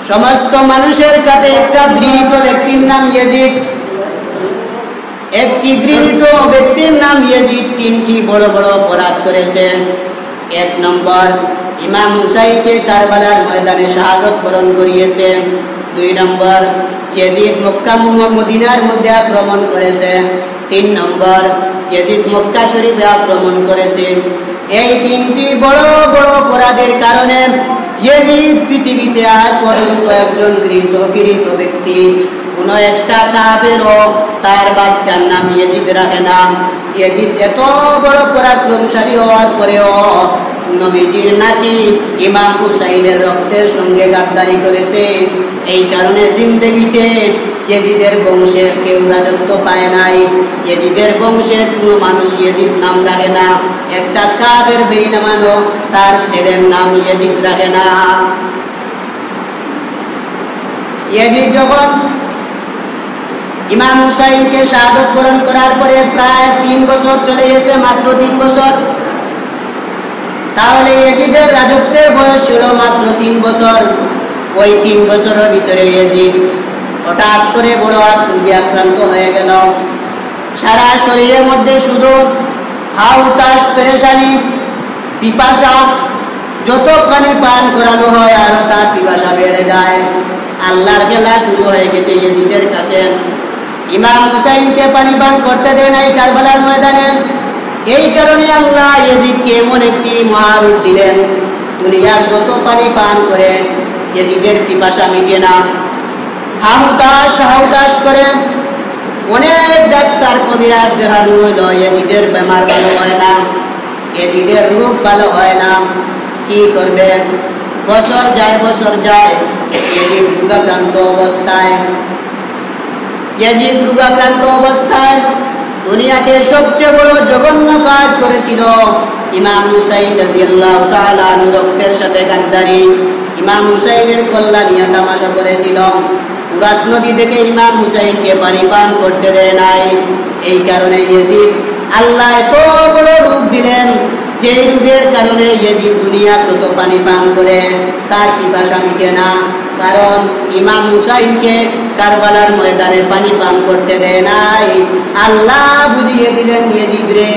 সমস্ত মানুষের কাছে একটা ঘৃণিত ব্যক্তির নাম ইয়াজিদ। একটি ঘৃণিত ব্যক্তির নাম ইয়াজিদ তিনটি বড় বড় অপরাধ করেছে। 1 নম্বর, ইমাম হুসাইনকে কারবালার ময়দানে শাহাদত বরণ করিয়েছে। 2 নম্বর, ইয়াজিদ মক্কা মদিনার মধ্যে আক্রমণ করেছে। 3 নম্বর, ইয়াজিদ মক্কা শরীফে আক্রমণ করেছে। এই তিনটি বড় বড় অপরাধের কারণে ইয়াজিদ পৃথিবীতে আজ পর্যন্ত একজন ঘৃণিত ব্যক্তি, কোন একটা কাফেরও তার বাচ্চার নাম ইয়াজিদ রাখে না। ইয়াজিদ এত বড় পরাক্রমশালী হওয়ার পরেও নবীজির নাতি ইমাম হুসাইনের রক্তের সঙ্গে গাদ্দারি করেছে। এই কারণে জিন্দেগিতে ইয়াজিদের বংশের কেউ রাজত্ব পায় নাই। ইয়াজিদের বংশের কোনো মানুষ ইয়াজিদ নাম রাখে না। একটা কাফের বেঈমানও তার ছেলের নাম ইয়াজিদ রাখে না। ইয়াজিদ যখন ইমাম হুসাইনকে শাহাদত বরণ করার পরে প্রায় 3 বছর চলে গেছে, মাত্র 3 বছর। তাহলে ইয়াজিদের রাজত্বের বয়স ছিল মাত্র 3 বছর। ওই 3 বছরের ভিতরে ইয়াজিদ হঠাৎ করে বড় রোগে আক্রান্ত হয়ে গেল। সারা শরীরের মধ্যে শুধু হাউতাস, পেরেশানি, পিপাসা। যত পানি পান করানো হয় আরো তার পিপাসা বেড়ে যায়। আল্লাহর খেলা শুরু হয়ে গেছে ইয়াজিদের কাছে। ইমাম হুসাইনকে পানি পান করতে দেয় নাই কারবালার ময়দানে। এই কারণে আল্লাহ ইয়াজিদকে এমন একটি মহারূপ দিলেন, দুনিয়ার যত পানি পান করে ইয়াজিদের পিপাসা মিটে না। হাউতাস করে অনেক ডাক্তার কবিরাজ দেখানো হইল, ইয়াজিদের বেমার ভালো হয় না, ইয়াজিদের রোগ ভালো হয় না। কি করবে? বছর যায় ইয়াজিদ রোগাক্রান্ত অবস্থায় দুনিয়াতে সবচেয়ে বড় জঘন্য কাজ করেছিল ইমাম হুসাইন রাদিয়াল্লাহু তাআলা আনহু, রক্তের সাথে গাদ্দারি। ইমাম হুসাইনের কল্যাণ নিয়ে তামাশা করেছিল। ফুরাত নদী থেকে ইমাম হুসাইনকে পানি পান করতে দেয় নাই। এই কারণে ইয়াজিদ আল্লাহ এত বড় রোগ দিলেন, যে রোগের কারণে ইয়াজিদ দুনিয়া যত পানি পান করে তার পিপাসা মিটে না। কারণ ইমাম হুসাইনকে কারবালার ময়দানে পানি পান করতে দেয় নাই। আল্লাহ বুঝিয়ে দিলেন ইয়াজিদ রে,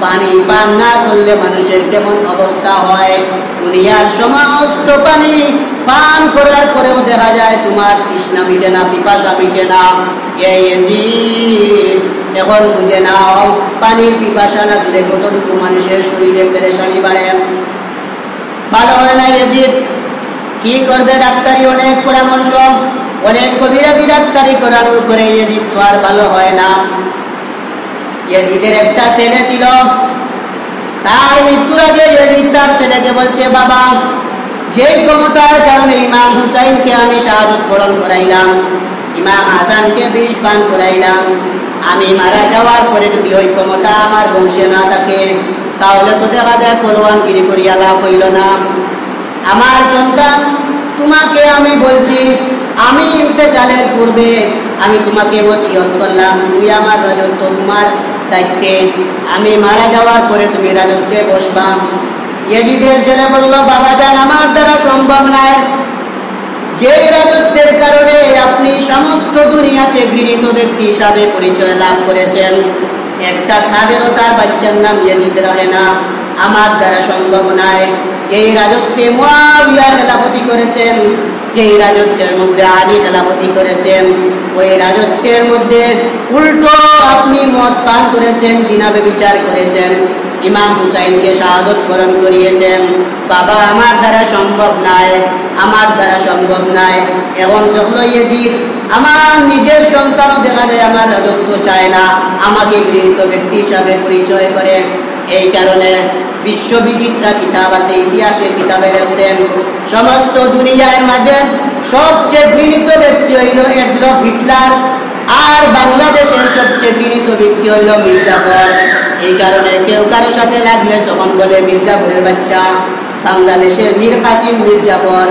পানি পান না করলে মানুষের কেমন অবস্থা হয়। দুনিয়ার সমস্ত পানি পান করার পরেও দেখা যায় তোমার তৃষ্ণা মিটে না, পিপাসা মিটে না। এই ইয়াজিদ এখন বুঝে নাও, পানির পিপাসা লাগলে কতটুকু মানুষের শরীরে পেরেশানি বাড়ে। ভালো হয় না ইয়াজিদ। কি করবে? ডাক্তারি অনেক পরামর্শ, অনেক কবিরাজি ডাক্তারি করানোর পরে ইয়াজিদ তো আর ভালো হয় না। ইয়াজিদের একটা ছেলে ছিল, তার মৃত্যুর আগে ইয়াজিদ তার ছেলেকে বলছে, বাবা, যেই ক্ষমতার কারণে ইমাম হুসাইনকে আমি শাহাদত বরণ করাইলাম, ইমাম হাসানকে বিষ পান করাইলাম, আমি মারা যাওয়ার পরে যদি ওই ক্ষমতা আমার বংশে না থাকে তাহলে তো দেখা যায় পরওয়ানগিরি করিয়া লাভ হইল না। আমার সন্তান, তোমাকে আমি বলছি, আমি ইন্তেকালের পূর্বে আমি তোমাকে ওসিয়ত করলাম, তুমি আমার রাজত্ব তোমার দায়িত্বে, আমি মারা যাওয়ার পরে তুমি রাজত্বে বসবা। ইয়াজিদের ছেলে বলল, বাবা জান, আমার দ্বারা সম্ভব নয়। যে রাজত্বের কারণে আপনি সমস্ত দুনিয়াতে ঘৃণিত ব্যক্তি হিসাবে পরিচয় লাভ করেছেন, একটা কাফেরও তার বাচ্চার নাম ইয়াজিদ রাখে না, আমার দ্বারা সম্ভব নয়। যেই রাজত্বে মুআবিয়া খেলাফতি করেছেন, যেই রাজত্বের মধ্যে আলী খেলাফতি করেছেন, ওই রাজত্বের মধ্যে উল্টো আপনি মদ পান করেছেন, জিনা ব্যভিচার করেছেন, ইমাম হুসাইনকে শাহাদত বরণ করিয়েছেন। বাবা, আমার দ্বারা সম্ভব নয়, আমার দ্বারা সম্ভব নয়। এবং যখন ইয়াজিদ আমার নিজের সন্তানও দেখা যায় আমার রাজত্ব চায় না, আমাকে ঘৃণিত ব্যক্তি হিসাবে পরিচয় করে। এই কারণে বিশ্ববিচিত্রা কিতাব আছে, ইতিহাসের কিতাবে লেখছেন, সমস্ত দুনিয়ার মাঝে সবচেয়ে ঘৃণিত ব্যক্তি হইল এডলফ হিটলার, আর বাংলাদেশের সবচেয়ে ঘৃণিত ব্যক্তি হইল মীর জাফর। এই কারণে কেউ কারো সাথে লাগলে যখন বলে মীর জাফরের বাচ্চা, বাংলাদেশের মীর কাসিম মীর জাফর।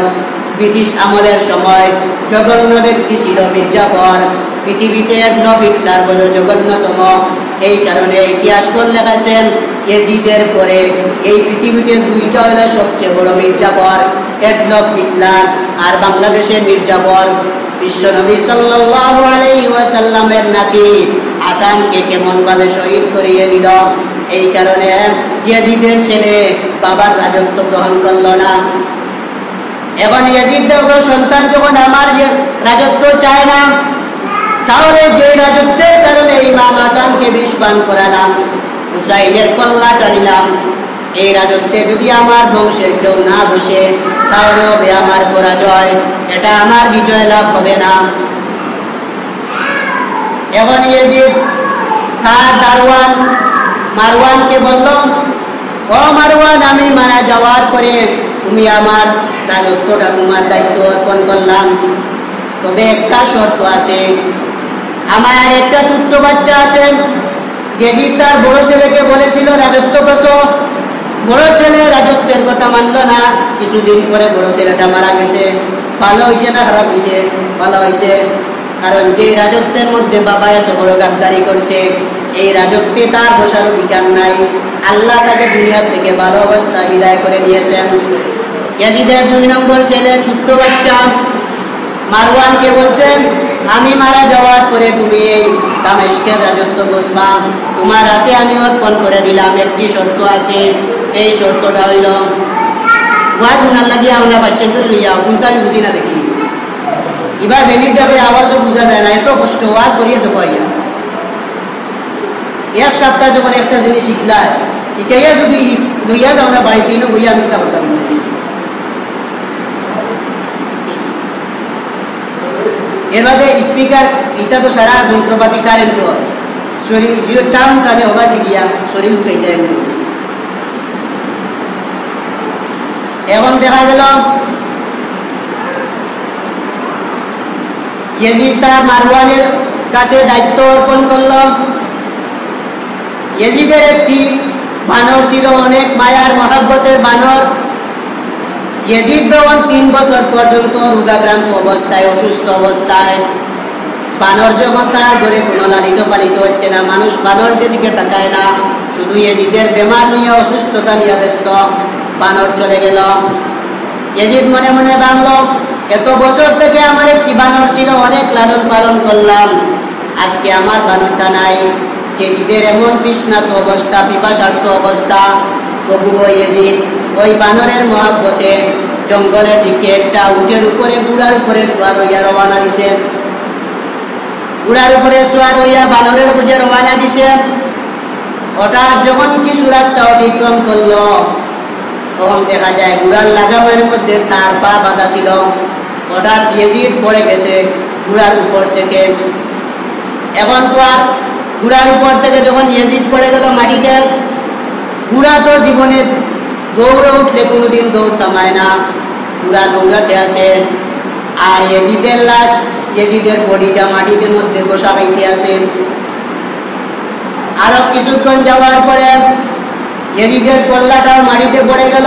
ব্রিটিশ আমলের সময় জঘন্য ব্যক্তি ছিল মীর জাফর, পৃথিবীতে এডলফ হিটলার বড় জঘন্যতম। এই কারণে ইতিহাসকার লেখেছেন ইয়াজিদের পরে এই পৃথিবীতে দুইটা হলো সবচেয়ে বড় মির্জাফর, এডলফ হিটলার আর বাংলাদেশের মির্জাফর। বিশ্বনবী সাল্লাল্লাহু আলাইহি ওয়াসাল্লামের নাতি হাসানকে কেমনভাবে শহীদ করিয়ে দিল। এই কারণে ইয়াজিদের ছেলে বাবার রাজত্ব গ্রহণ করল না। এখন ইয়াজিদের সন্তান যখন আমার রাজত্ব চায় না, তাহলে যে রাজত্বের কারণে ইমাম হাসানকে বিষ পান করালাম, হুসাইনের কল্লা টানিলাম, এই রাজত্বে যদি আমার বংশের কেউ না বসে তাহলে হবে আমার পরাজয়, এটা আমার বিজয় লাভ হবে না। এখন ইয়াজিদ তার দারওয়ান মারওয়ানকে বলল, ও মারওয়ান, আমি মারা যাওয়ার পরে তুমি আমার রাজত্বটা তোমার দায়িত্ব অর্পণ করলাম, তবে একটা শর্ত আছে। আমার একটা ছোট্ট বাচ্চা আছে, ইয়াজিদ তার বড় ছেলেকে বলেছিল রাজত্ব বসো, বড় ছেলে রাজত্বের কথা মানল না। কিছুদিন পরে বড় ছেলেটা মারা গেছে। ভালো হয়েছে না খারাপ হয়েছে? ভালো হয়েছে, কারণ যে রাজত্বের মধ্যে বাবা এত বড় গাদ্দারি করছে, এই রাজত্বে তার বসার অধিকার নাই। আল্লাহ তাকে দুনিয়ার থেকে ভালো অবস্থা বিদায় করে নিয়েছেন। ইয়াজিদের 2 নম্বর ছেলে ছোট্ট বাচ্চা মারওয়ানকে বলছেন, আমি মারা যাওয়ার পরে তুমি এই দামেস্কের রাজত্ব বসবা, তোমার হাতে আমি অর্পণ করে দিলাম। একটি শর্ত আছে, এই শর্তটা হইল ওয়াজ শোনার লাগিয়ে আমরা বাচ্চা করে লইয়া, কিন্তু আমি বুঝি না দেখি এবার বেনির ডাবে আওয়াজও বোঝা যায় না, এত কষ্ট ওয়াজ করিয়ে দেবো। আইয়া এক সপ্তাহ যখন একটা জিনিস শিখলায় শিখাইয়া যদি লইয়া যাও না বাড়িতে বইয়া আমি তা বলতাম। এর বাদে স্পিকার এটা তো সারা যন্ত্রপাতি কারেন্ট শরীর জিও চাম টানে অবাধি গিয়া শরীর উঠে যায়। এখন দেখা গেল ইয়াজিদ তার মারওয়ানের কাছে দায়িত্ব অর্পণ করল। ইয়াজিদের একটি বানর ছিল, অনেক মায়ার মহাব্বতের বানর। ইয়াজিদ যখন 3 বছর পর্যন্ত রোগাক্রান্ত অবস্থায়, অসুস্থ অবস্থায়, বানর যখন তার ঘরে কোনো লালিত পালিত হচ্ছে না, মানুষ বানরদের দিকে তাকায় না, শুধু ইয়াজিদের বেমার নিয়ে, অসুস্থতা নিয়ে ব্যস্ত। বানর চলে গেল। ইয়াজিদ মনে মনে ভাবল, এত বছর থেকে আমার একটি বানর ছিল, অনেক লালন পালন করলাম, আজকে আমার বানরটা নাই। ইয়াজিদের এমন তৃষ্ণার্ত অবস্থা, পিপাসার্থ অবস্থা, তবুও ইয়াজিদ ওই বানরের মহাব্বতে জঙ্গলের দিকে একটা উটের উপরে গুড়ার উপরে সোয়ার হইয়া রওনা দিছে। গুড়ার উপরে সোয়ার হইয়া বানরের বুঝে রওনা দিছে। হঠাৎ যখন কিছু রাস্তা অতিক্রম করলো, তখন দেখা যায় গুড়ার লাগামের মধ্যে তার পা বাঁধা ছিল। হঠাৎ ইয়াজিদ পড়ে গেছে গুড়ার উপর থেকে। এখন তো আর গুড়ার উপর থেকে যখন ইয়াজিদ পড়ে গেল মাটিতে, গুড়া তো জীবনে দৌড়ে উঠলে কোনোদিন দৌড় থামায় না, গুড়া দৌড়াতে আসে। আর ইয়াজিদের লাশ, ইয়াজিদের বডিটা মাটির মধ্যে বসা পাইতে আসে। আরো কিছুক্ষণ যাওয়ার পরে ইয়াজিদের কল্লাটাও মাটিতে পড়ে গেল।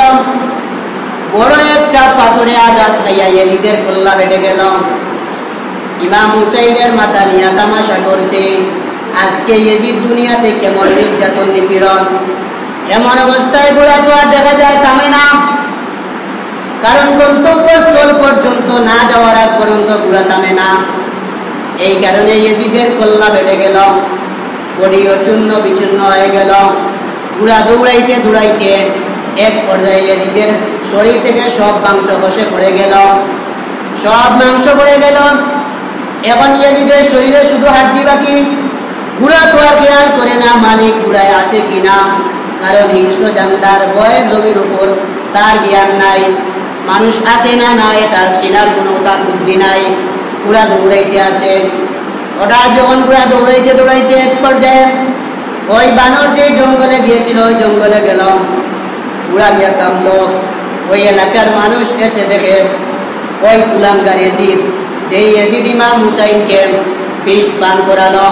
বড় একটা পাথরে আঘাত খাইয়া ইয়াজিদের কল্লা বেটে গেল। ইমাম হুসাইনের মাথা নিয়ে তামাশা করছে, আজকে ইয়াজিদ দুনিয়াতে কেমন নির্যাতন নিপীড়ন। এমন অবস্থায় বুড়া তো আর দেখা যায় থামে না, কারণ গন্তব্যস্থল পর্যন্ত না যাওয়ার আগ পর্যন্ত বুড়া থামে না। এই কারণে ইয়াজিদের কল্লা বেটে গেল, বডিও চূর্ণ বিচূর্ণ হয়ে গেল। বুড়া দৌড়াইতে দৌড়াইতে এক পর্যায়ে ইয়াজিদের শরীর থেকে সব মাংস খসে পড়ে গেল, সব মাংস পড়ে গেল। এখন ইয়াজিদের শরীরে শুধু হাড্ডি বাকি। বুড়া তো আর খেয়াল করে না মালিক বুড়ায় আছে কিনা, কারণ হিংস্র জানতার বয়ের জমির উপর তার জ্ঞান নাই, মানুষ আছে না না এটার চেনার কোনো তার বুদ্ধি নাই। বুড়া দৌড়াইতে আছে। হঠাৎ যখন বুড়া দৌড়াইতে দৌড়াইতে এক পর্যায়ে ওই বানর যে জঙ্গলে গিয়েছিল ওই জঙ্গলে গেল। বুড়া গিয়া থামলো। ওই এলাকার মানুষ এসে দেখে ওই কুলাঙ্গার ইয়াজিদ, যেই ইয়াজিদ ইমাম হুসাইনকে বিষ পান করালো,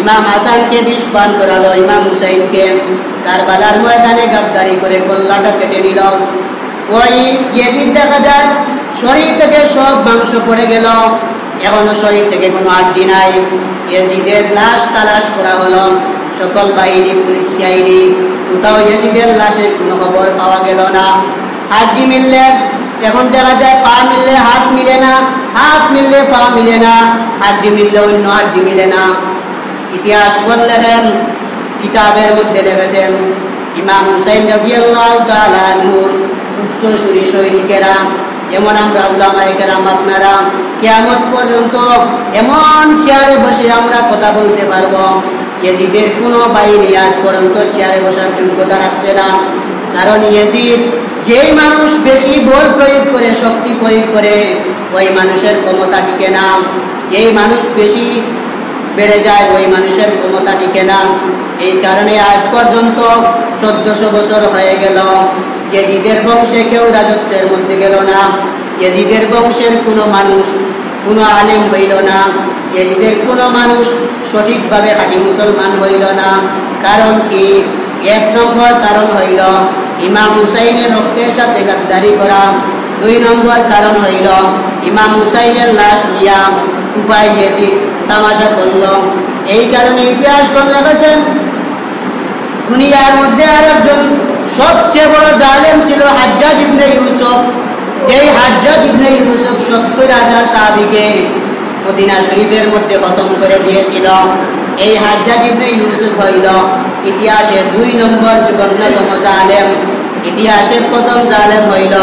ইমাম হাসানকে বিষ পান করালো, ইমাম হুসাইনকে কারবালার ময়দানে গাদ্দারি করে কল্লাটা কেটে নিল। ওই ইয়াজিদ দেখা যায় শরীর থেকে সব মাংস পড়ে গেল, এখনো শরীর থেকে কোনো হাড্ডি নাই। ইয়াজিদের লাশ তালাশ করা হলো, সকল বাহিনী, পুলিশ, সিআইডি, কোথাও ইয়াজিদের লাশের কোনো খবর পাওয়া গেল না। হাড্ডি মিললে এখন দেখা যায় পা মিললে হাত মিলে না, হাত মিললে পা মিলে না, হাড্ডি মিললে অন্য হাড্ডি মিলে না। ইতিহাস লেখেন, কিতাবের মধ্যে লিখেছেন ইমাম হুসাইন রাদিয়াল্লাহু তাআলা আনহুর উত্তরসূরি সৈনিকেরা, যেমন আমরা উলামায়ে কেরাম আপনারা কিয়ামত পর্যন্ত এমন চেয়ারে বসে আমরা কথা বলতে পারবো, ইয়াজিদের কোনো বাহিনী আজ পর্যন্ত চেয়ারে বসার যোগ্যতা রাখছে না। কারণ ইয়াজিদ যেই মানুষ বেশি বল প্রয়োগ করে, শক্তি প্রয়োগ করে, ওই মানুষের ক্ষমতা টিকে না। যেই মানুষ বেশি বেড়ে যায় ওই মানুষের ক্ষমতা টিকে না। এই কারণে আজ পর্যন্ত 1400 বছর হয়ে গেল ইয়াজিদের বংশে কেউ রাজত্বের মধ্যে গেল না। ইয়াজিদের বংশের কোনো মানুষ, কোনো আলেম হইল না। ইয়াজিদের কোনো মানুষ সঠিকভাবে খাঁটি মুসলমান হইল না। কারণ কি? 1 নম্বর কারণ হইল ইমাম হুসাইনের রক্তের সাথে গাদ্দারি করা। 2 নম্বর কারণ হইল ইমাম হুসাইনের লাশ নিয়া কুফায় ইয়াজিদ তামাশা করল। এই কারণে ইতিহাস লেখেছেন দুনিয়ার মধ্যে আরেকজন সবচেয়ে বড় জালেম ছিল হাজ্জাজ ইবনে ইউসুফ। যেই হাজ্জাজ ইবনে ইউসুফ 70,000 সাহাবীকে মদিনা শরীফের মধ্যে খতম করে দিয়েছিল। এই হাজ্জাজ ইবনে ইউসুফ হইল ইতিহাসের 2 নম্বর জঘন্যতম জালেম। ইতিহাসের প্রথম জালেম হইল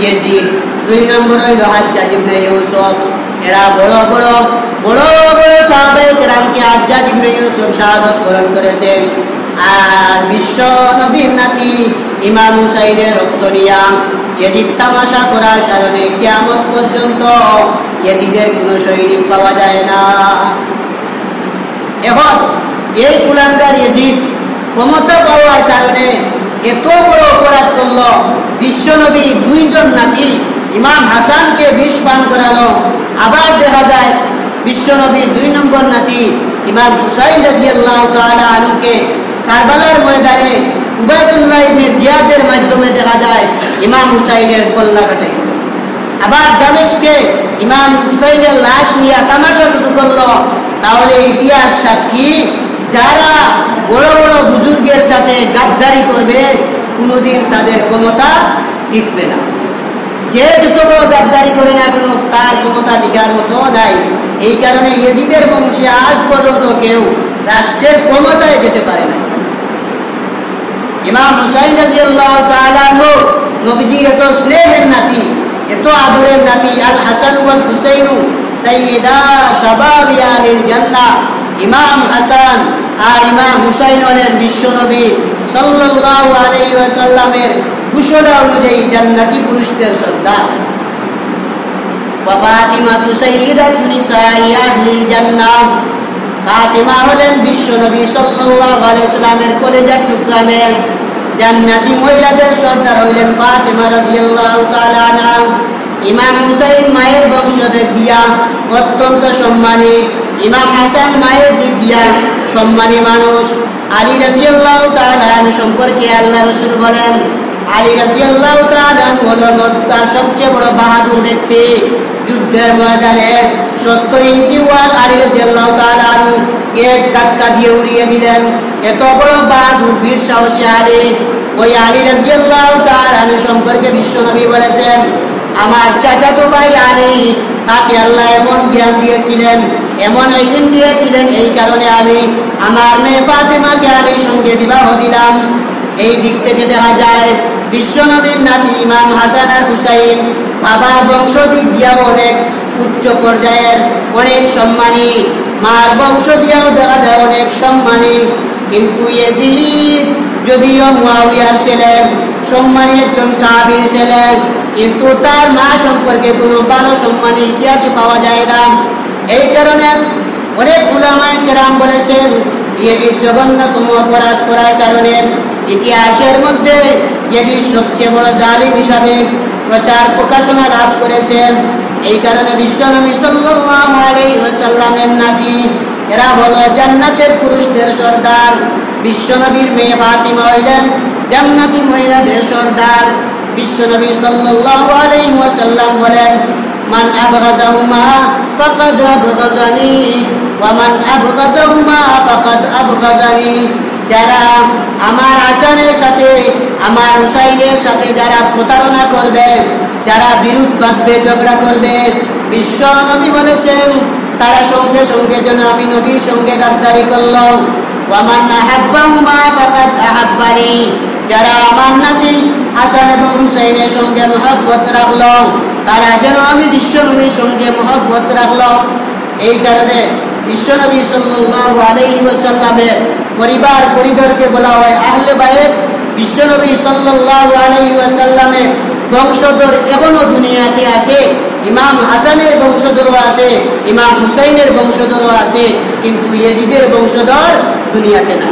ইয়াজিদ, 2 নম্বর হইল হাজ্জাজ ইবনে ইউসুফ। এরা বড় বড় সাহাবায়ে কেরামকে হাজ্জাজ ইবনে ইউসুফ শাহাদাত বরণ করেছে। আর বিশ্ব নবীর নাতি ইমাম হুসাইনের রক্ত নিয়া ইয়াজিদ তামাশা করার কারণে কিয়ামত পর্যন্ত ইয়াজিদের কোনো সৈনিক পাওয়া যায় না। এখন এই কুলাঙ্গার ইয়াজিদ ক্ষমতা পাওয়ার কারণে এত বড় অপরাধ করল, বিশ্বনবী 2 জন নাতি ইমাম হাসানকে বিষ পান করালো। আবার দেখা যায় বিশ্বনবী 2 নম্বর নাতি ইমাম হুসাইন রাদিয়াল্লাহু তাআলা আনহুকে কারবালার ময়দানে উবাইদুল্লাহ ইবনে জিয়াদের মাধ্যমে দেখা যায় ইমাম হুসাইনের কল্লা কাটে। আবার দামেস্কে ইমাম হুসাইনের লাশ নিয়ে তামাশা শুরু করলো। তাহলে ইতিহাস সাক্ষী, যারা বড় বড় বুজুর্গের সাথে গাদ্দারি করবে কোনোদিন তাদের ক্ষমতা টিকবে না। যে যত বড় গাদ্দারি করে না কেন তার ক্ষমতা টিকার মতো নাই। এই কারণে ইয়াজিদের বংশে আজ পর্যন্ত কেউ রাষ্ট্রের ক্ষমতায় যেতে পারে না। ইমাম হুসাইন রাদিয়াল্লাহু তাআলা আনহু নবীজির এত স্নেহের নাতি, এত আদরের নাতি। আল হাসান ওয়াল হুসাইনু সাইয়্যিদা শাবাবি আলিল জান্নাহ। ইমাম হাসান আর ইমাম হুসাইন হলেন বিশ্বনবী সাল্লাল্লাহু আলাইহি ওয়াসাল্লামের ঘোষণা অনুযায়ী জান্নাতি পুরুষদের সর্দার। ওয়া ফাতিমাতু সাইয়্যিদাতু নিসাই আহলিল জান্নাহ। ফাতিমা হলেন বিশ্বনবী সাল্লাল্লাহু আলাইহি ওয়াসাল্লামের কলিজার টুকরা মেয়ে। জান্নাতি মহিলাদের সর্দার হইলেন ফাতিমা রাদিয়াল্লাহু তাআলা আনহা। ইমাম হুসাইন মায়ের বংশধর দিয়া অত্যন্ত সম্মানী, ইমাম হাসান মায়ের দিক দিয়া সম্মানী মানুষ। আলী রাদিয়াল্লাহু তাআলা আনহু সম্পর্কে আল্লাহ রাসূল বলেন, আলী রাদিয়াল্লাহু তাআলা আনহু হলেন মক্কার সবচেয়ে বড় বাহাদুর ব্যক্তি। যুদ্ধের ময়দানে 70 ইঞ্চি ওয়াল আলী রাদিয়াল্লাহু তাআলা আনহু এক ধাক্কা দিয়ে উড়িয়ে দিলেন। এত বড় বাহাদুর বীর সাহসী আলী। ওই আলী রাদিয়াল্লাহু তাআলা আনহু সম্পর্কে বিশ্বনবী বলেছেন, আমার চাচাতো ভাই আলী, তাকে আল্লাহ এমন জ্ঞান দিয়েছিলেন, এমন ইলম দিয়েছিলেন, এই কারণে আমি আমার মেয়ে ফাতিমাকে আলীর সঙ্গে বিবাহ দিলাম। এই দিক থেকে দেখা যায় বিশ্বনবীর নাতি ইমাম হাসান আর হুসাইন বাবার বংশ দিক দিয়েও অনেক উচ্চ পর্যায়ের, অনেক সম্মানী। মার বংশ দিয়েও দেখা যায় অনেক সম্মানী। কিন্তু ইয়াজিদ যদিও মুয়াবিয়ার ছিলেন, সম্মানী একজন সাহাবীর ছিলেন, কিন্তু তার মা সম্পর্কে কোনো ভালো সম্মানী ইতিহাসে পাওয়া যায় না। এই কারণে অনেক উলামায়ে কেরাম বলেছেন ইয়াজিদ জঘন্যতম অপরাধ করার কারণে ইতিহাসের মধ্যে ইয়াজিদ সবচেয়ে বড় জালিম হিসাবে প্রচার প্রকাশনা লাভ করেছেন। এই কারণে বিশ্বনবী সাল্লাল্লাহু আলাইহি ওয়াসাল্লামের নাতি, এরা হলো জান্নাতের পুরুষদের সর্দার। বিশ্বনবীর মেয়ে ফাতিমা হইলেন জান্নাতি মহিলাদের সর্দার। বিশ্বনবী সাল্লাল্লাহু আলাইহি ওয়াসাল্লাম বলেন, মান আবগাযাহুমা ফাকাদ আবগাযানি ওয়ামান আবগাদাহুমা ফাকাদ আবগাদানি, যারা আমার হাসানের সাথে আমার হুসাইনের সাথে যারা প্রতারণা করবে, যারা বিরোধ বাঁধবে, ঝগড়া করবে, বিশ্ব নবী বলেছেন তারা সঙ্গে সঙ্গে যেন আমি নবীর সঙ্গে গাদ্দারি করল। ওয়ামান আহাব্বাহুমা ফাকাদ আহাব্বানি, যারা আমার নাতি হাসান এবং হুসাইনের সঙ্গে মহব্বত রাখলো তারা যেন আমি বিশ্ব নবীর সঙ্গে মহব্বত রাখলো। এই কারণে বিশ্বনবী সাল্লাল্লাহু আলাইহি ওয়াসাল্লামের পরিবার পরিধরকে বলা হয় আহলে বাইত। বিশ্বনবী সাল্লাল্লাহু আলাইহি ওয়াসাল্লামের বংশধর এখনো দুনিয়াতে আছে। ইমাম হাসানের বংশধরও আছে, ইমাম হুসাইনের বংশধরও আছে, কিন্তু ইয়াজিদের বংশধর দুনিয়াতে না।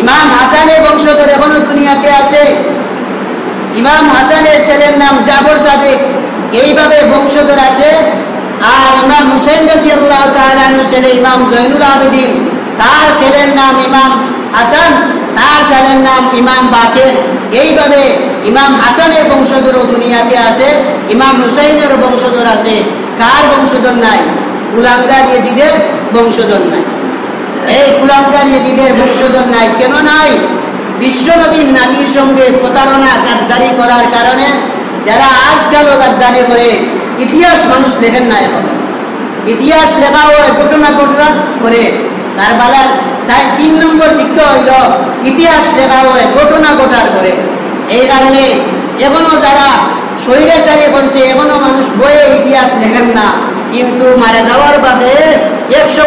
ইমাম হাসানের বংশধর এখনো দুনিয়াতে আছে। ইমাম হাসানের ছেলের নাম জাফর সাদিক, এইভাবে বংশধর আছে। আর ইমাম হুসাইন রাদিয়াল্লাহু তাআলা আনহু ছেলে ইমাম জয়নুল আবেদিন, তার ছেলের নাম ইমাম হাসান, তার ছেলের নাম ইমাম বাকের। এইভাবে ইমাম হাসানের বংশধরও দুনিয়াতে আছে, ইমাম হুসাইনের বংশধর আছে। কার বংশধর নাই? কুলাঙ্গার ইয়াজিদের বংশধর নাই। এই কুলাঙ্গার ইয়াজিদের বংশধর নাই। কেন নাই? বিশ্বনবীর নাতির সঙ্গে প্রতারণা গাদ্দারি করার কারণে যারা আজকাল গাদ্দারি করে ইতিহাস মানুষ লেখেন না। এখন ইতিহাস লেখা হয় ঘটনা করে। কারবালার 3 নম্বর শিক্ষা হইল ইতিহাস লেখা হয় ঘটনা ঘটার করে। এই কারণে এখনো যারা স্বৈরাচারী করছে এখনো মানুষ বইয়ে ইতিহাস লেখেন না, কিন্তু মারা যাওয়ার বাদে 100